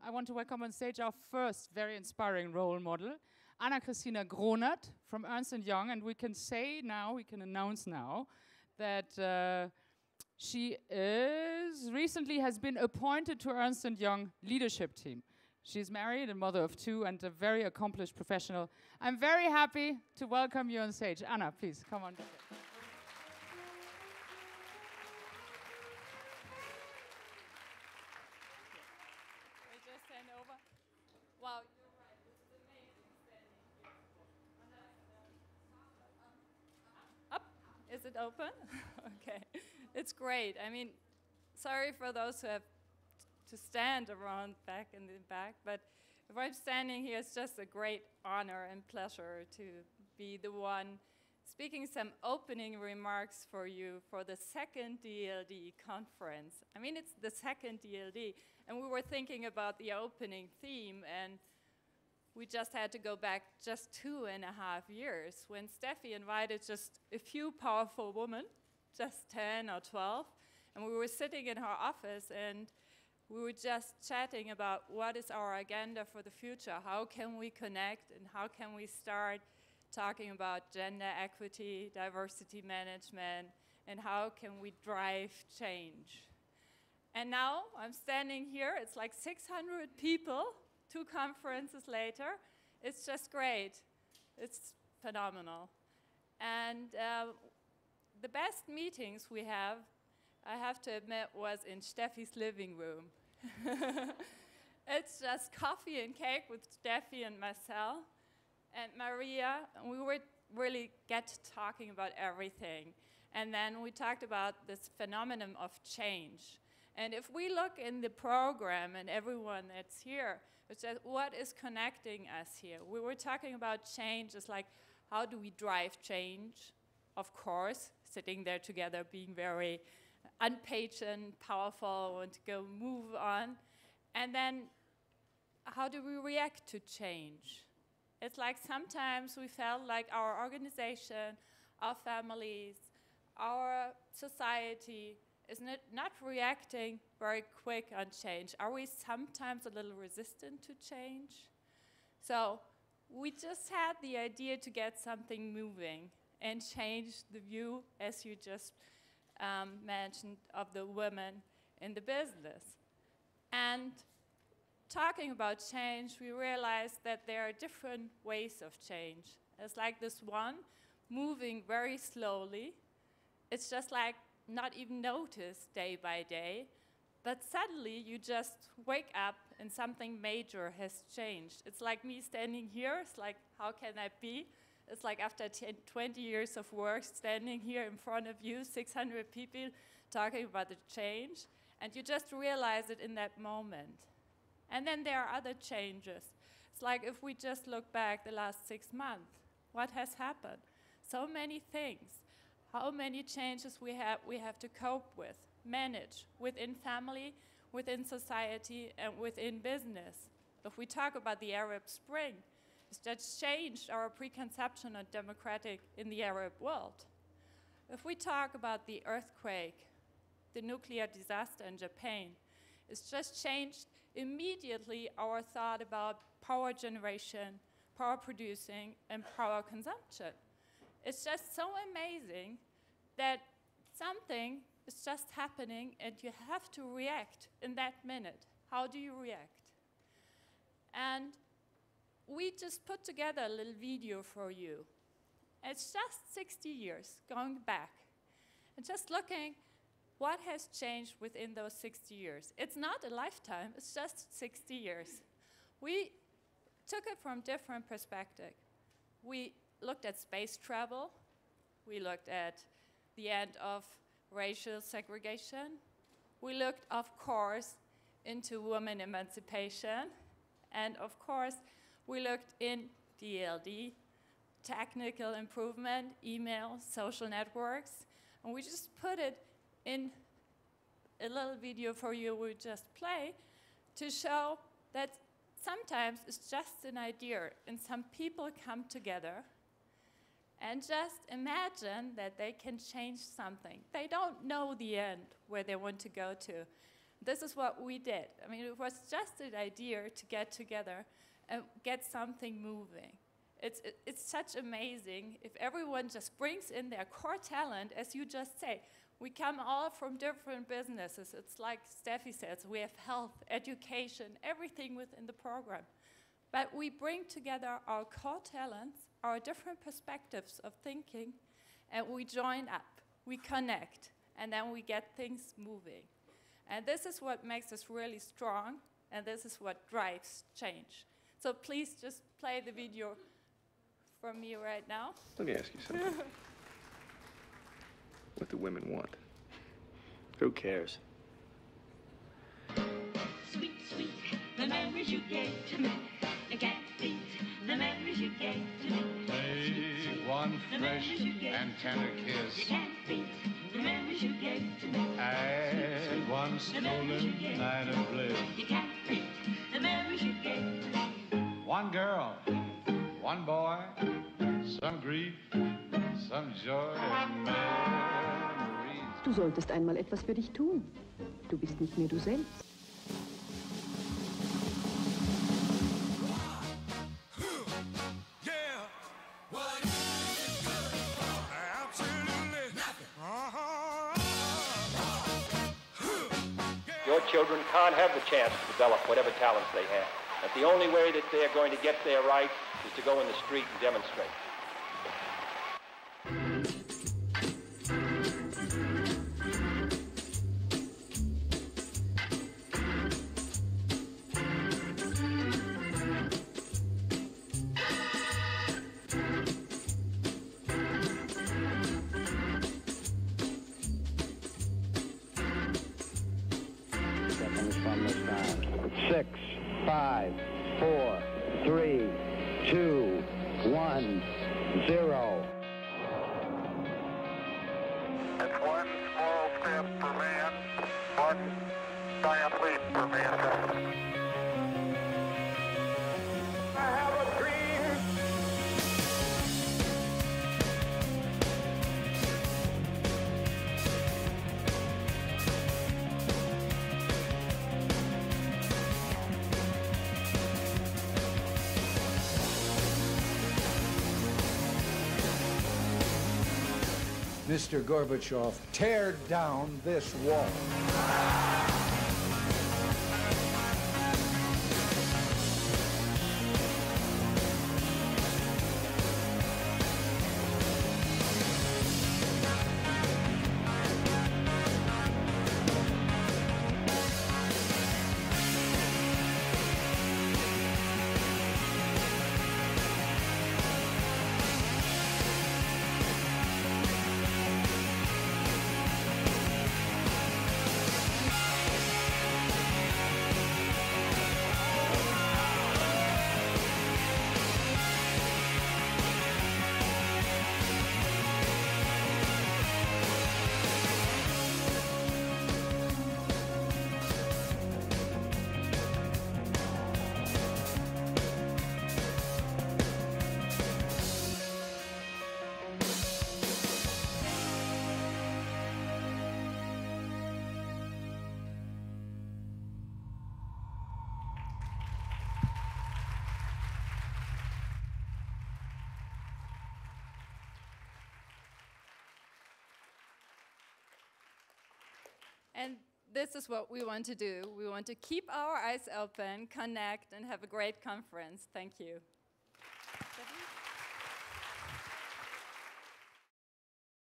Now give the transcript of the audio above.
I want to welcome on stage our first very inspiring role model, Anna-Cristina Grohnert from Ernst & Young, and we can say now, we can announce now that she recently has been appointed to Ernst & Young leadership team. She's married, a mother of two, and a very accomplished professional. I'm very happy to welcome you on stage. Anna, please, come on. Stand over. Wow, you're right. This is amazing standing here. Up. Is it open? Okay. It's great. I mean, sorry for those who have to stand around back in the back, but if I'm standing here, it's just a great honor and pleasure to be the one speaking some opening remarks for you for the second DLD conference. I mean, it's the second DLD, and we were thinking about the opening theme, and we just had to go back just 2.5 years when Steffi invited just a few powerful women, just 10 or 12, and we were sitting in her office, and we were just chatting about what is our agenda for the future, how can we connect, and how can we start talking about gender equity, diversity management, and how can we drive change. And now I'm standing here, it's like 600 people, 2 conferences later. It's just great. It's phenomenal. And the best meetings we have, I have to admit, was in Steffi's living room. It's just coffee and cake with Steffi and Marcel and Maria, and we would really get talking about everything. And then we talked about this phenomenon of change. And if we look in the program and everyone that's here, it's just what is connecting us here? We were talking about change, it's like, how do we drive change? Of course, sitting there together, being very impatient, powerful, and to go move on. And then, how do we react to change? It's like sometimes we felt like our organization, our families, our society is not reacting very quick on change. Are we sometimes a little resistant to change? So we just had the idea to get something moving and change the view, as you just mentioned, of the women in the business. And talking about change, we realized that there are different ways of change. It's like this one, moving very slowly. It's just like not even noticed day by day, but suddenly you just wake up and something major has changed. It's like me standing here, it's like, how can that be? It's like after 20 years of work, standing here in front of you, 600 people talking about the change, and you just realize it in that moment. And then there are other changes. It's like if we just look back the last 6 months, what has happened? So many things. How many changes we have to cope with, manage, within family, within society, and within business. If we talk about the Arab Spring, it's just changed our preconception of democratic in the Arab world. If we talk about the earthquake, the nuclear disaster in Japan, it's just changed immediately our thought about power generation, power producing, and power consumption. It's just so amazing that something is just happening and you have to react in that minute. How do you react? And we just put together a little video for you. It's just 60 years going back and just looking what has changed within those 60 years. It's not a lifetime, it's just 60 years. We took it from different perspectives. We looked at space travel. We looked at the end of racial segregation. We looked, of course, into women emancipation. And of course, we looked in DLD, technical improvement, email, social networks. And we just put it in a little video for you we just play to show that sometimes it's just an idea and some people come together and just imagine that they can change something. They don't know the end where they want to go to, This is what we did. I mean, it was just an idea to get together and get something moving. It's such amazing if everyone just brings in their core talent, as you just say. We come all from different businesses. It's like Steffi says, we have health, education, everything within the program. But we bring together our core talents, our different perspectives of thinking, and we join up, we connect, and then we get things moving. And this is what makes us really strong, and this is what drives change. So please just play the video from me right now. Let me ask you something. What do women want? Who cares? Sweet, sweet, the memories you gave to me. You can't beat the memories you gave to me. Take one fresh and tender kiss. You can't beat the memories you gave to me. Add one stolen night of bliss. You can't beat the memories you gave to me. One girl, one boy, some grief, some joy and memories. Du solltest einmal etwas für dich tun. Du bist nicht mehr du selbst. Your children can't have the chance to develop whatever talents they have. That the only way that they're going to get their right is to go in the street and demonstrate. From the start. 6, 5, 4, 3, 2, 1, 0. It's one small step for man, one giant leap for mankind. I have a dream. Mr. Gorbachev, tear down this wall. And this is what we want to do. We want to keep our eyes open, connect, and have a great conference. Thank you.